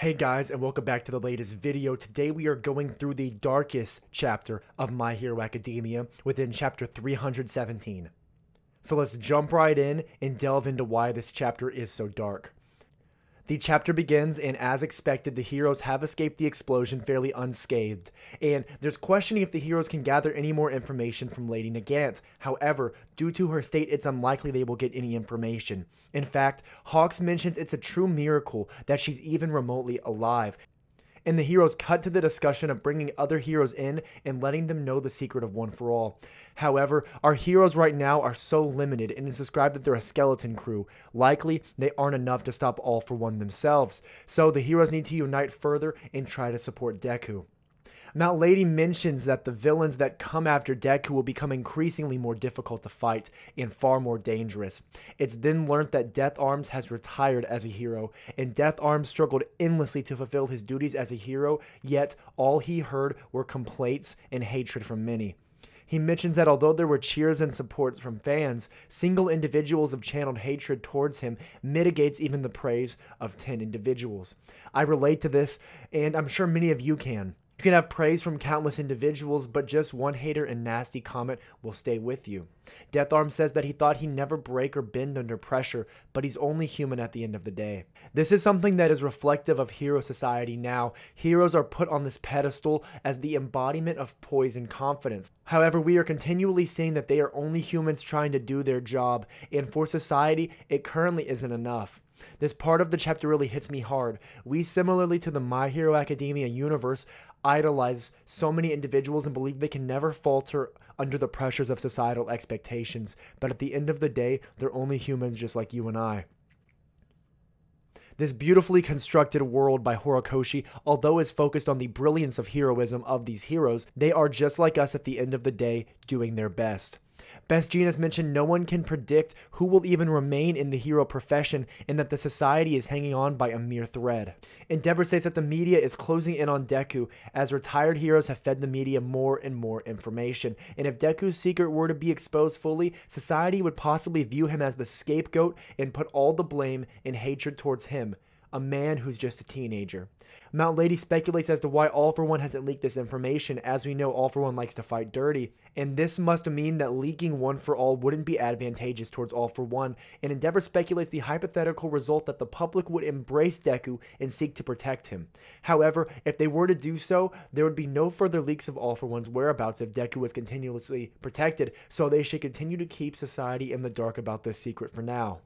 Hey guys, and welcome back to the latest video. Today we are going through the darkest chapter of My Hero Academia within chapter 317. So let's jump right in and delve into why this chapter is so dark. The chapter begins, and as expected, the heroes have escaped the explosion fairly unscathed, and there's questioning if the heroes can gather any more information from Lady Nagant. However, due to her state, it's unlikely they will get any information. In fact, Hawks mentions it's a true miracle that she's even remotely alive. And the heroes cut to the discussion of bringing other heroes in and letting them know the secret of One for All. However, our heroes right now are so limited, and it's described that they're a skeleton crew. Likely, they aren't enough to stop All for One themselves. So the heroes need to unite further and try to support Deku. Now, Lady mentions that the villains that come after Deku will become increasingly more difficult to fight and far more dangerous. It's then learned that Death Arms has retired as a hero, and Death Arms struggled endlessly to fulfill his duties as a hero, yet all he heard were complaints and hatred from many. He mentions that although there were cheers and support from fans, single individuals have channeled hatred towards him mitigates even the praise of 10 individuals. I relate to this, and I'm sure many of you can. You can have praise from countless individuals, but just one hater and nasty comment will stay with you. Death Arm says that he thought he'd never break or bend under pressure, but he's only human at the end of the day. This is something that is reflective of hero society now. Heroes are put on this pedestal as the embodiment of poise and confidence. However, we are continually seeing that they are only humans trying to do their job, and for society, it currently isn't enough. This part of the chapter really hits me hard. We, similarly to the My Hero Academia universe, idolize so many individuals and believe they can never falter under the pressures of societal expectations, but at the end of the day, they're only humans just like you and I. This beautifully constructed world by Horikoshi, although is focused on the brilliance of heroism of these heroes, they are just like us at the end of the day, doing their best. Best Jean has mentioned no one can predict who will even remain in the hero profession and that the society is hanging on by a mere thread. Endeavor states that the media is closing in on Deku as retired heroes have fed the media more and more information, and if Deku's secret were to be exposed fully, society would possibly view him as the scapegoat and put all the blame and hatred towards him, a man who's just a teenager. Mount Lady speculates as to why All for One hasn't leaked this information, as we know All for One likes to fight dirty, and this must mean that leaking One for All wouldn't be advantageous towards All for One, and Endeavor speculates the hypothetical result that the public would embrace Deku and seek to protect him. However, if they were to do so, there would be no further leaks of All for One's whereabouts if Deku was continuously protected, so they should continue to keep society in the dark about this secret for now.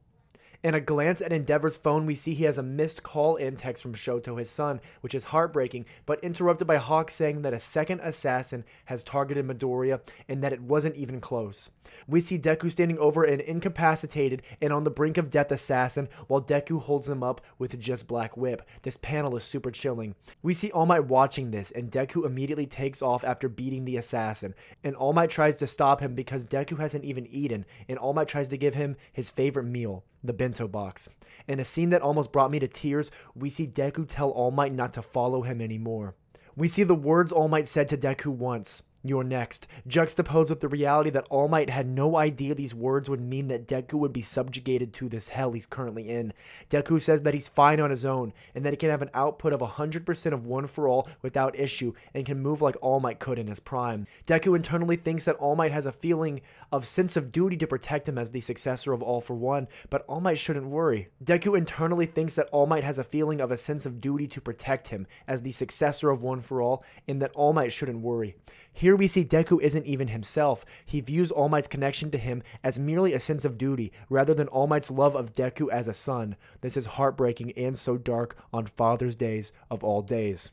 In a glance at Endeavor's phone, we see he has a missed call and text from Shoto, his son, which is heartbreaking, but interrupted by Hawk saying that a second assassin has targeted Midoriya and that it wasn't even close. We see Deku standing over an incapacitated and on the brink of death assassin while Deku holds him up with just Black Whip. This panel is super chilling. We see All Might watching this, and Deku immediately takes off after beating the assassin, and All Might tries to stop him because Deku hasn't even eaten, and All Might tries to give him his favorite meal, the bento box. In a scene that almost brought me to tears, we see Deku tell All Might not to follow him anymore. We see the words All Might said to Deku once, "You're next," juxtaposed with the reality that All Might had no idea these words would mean that Deku would be subjugated to this hell he's currently in. Deku says that he's fine on his own, and that he can have an output of 100% of One for All without issue, and can move like All Might could in his prime. Deku internally thinks that All Might has a feeling of sense of duty to protect him as the successor of All for One, but All Might shouldn't worry. Deku internally thinks that All Might has a feeling of a sense of duty to protect him as the successor of One for All, and that All Might shouldn't worry. Here we see Deku isn't even himself. He views All Might's connection to him as merely a sense of duty, rather than All Might's love of Deku as a son. This is heartbreaking and so dark on Father's Days of all days.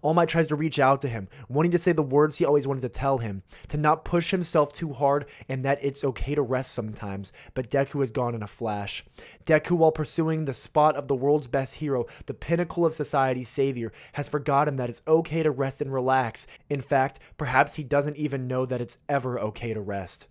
All Might tries to reach out to him, wanting to say the words he always wanted to tell him, to not push himself too hard and that it's okay to rest sometimes, but Deku is gone in a flash. Deku, while pursuing the spot of the world's best hero, the pinnacle of society's savior, has forgotten that it's okay to rest and relax. In fact, perhaps he doesn't even know that it's ever okay to rest.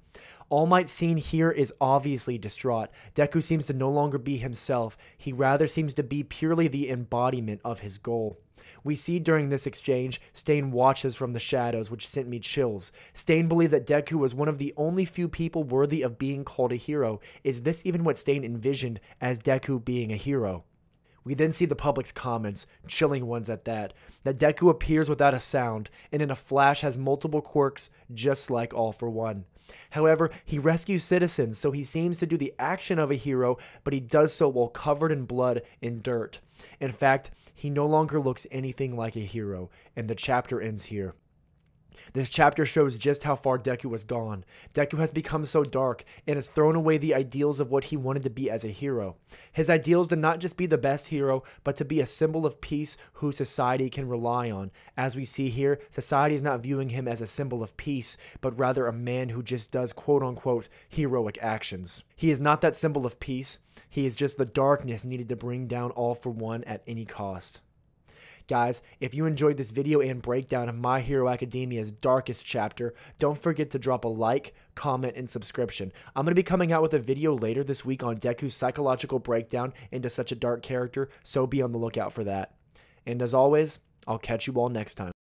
All Might seen here is obviously distraught. Deku seems to no longer be himself. He rather seems to be purely the embodiment of his goal. We see during this exchange, Stain watches from the shadows, which sent me chills. Stain believed that Deku was one of the only few people worthy of being called a hero. Is this even what Stain envisioned as Deku being a hero? We then see the public's comments, chilling ones at that Deku appears without a sound, and in a flash has multiple quirks just like All for One. However, he rescues citizens, so he seems to do the action of a hero, but he does so while covered in blood and dirt. In fact, he no longer looks anything like a hero, and the chapter ends here. This chapter shows just how far Deku has gone. Deku has become so dark and has thrown away the ideals of what he wanted to be as a hero. His ideals to not just be the best hero, but to be a symbol of peace who society can rely on. As we see here, society is not viewing him as a symbol of peace, but rather a man who just does quote-unquote heroic actions. He is not that symbol of peace. He is just the darkness needed to bring down All for One at any cost. Guys, if you enjoyed this video and breakdown of My Hero Academia's darkest chapter, don't forget to drop a like, comment, and subscription. I'm going to be coming out with a video later this week on Deku's psychological breakdown into such a dark character, so be on the lookout for that. And as always, I'll catch you all next time.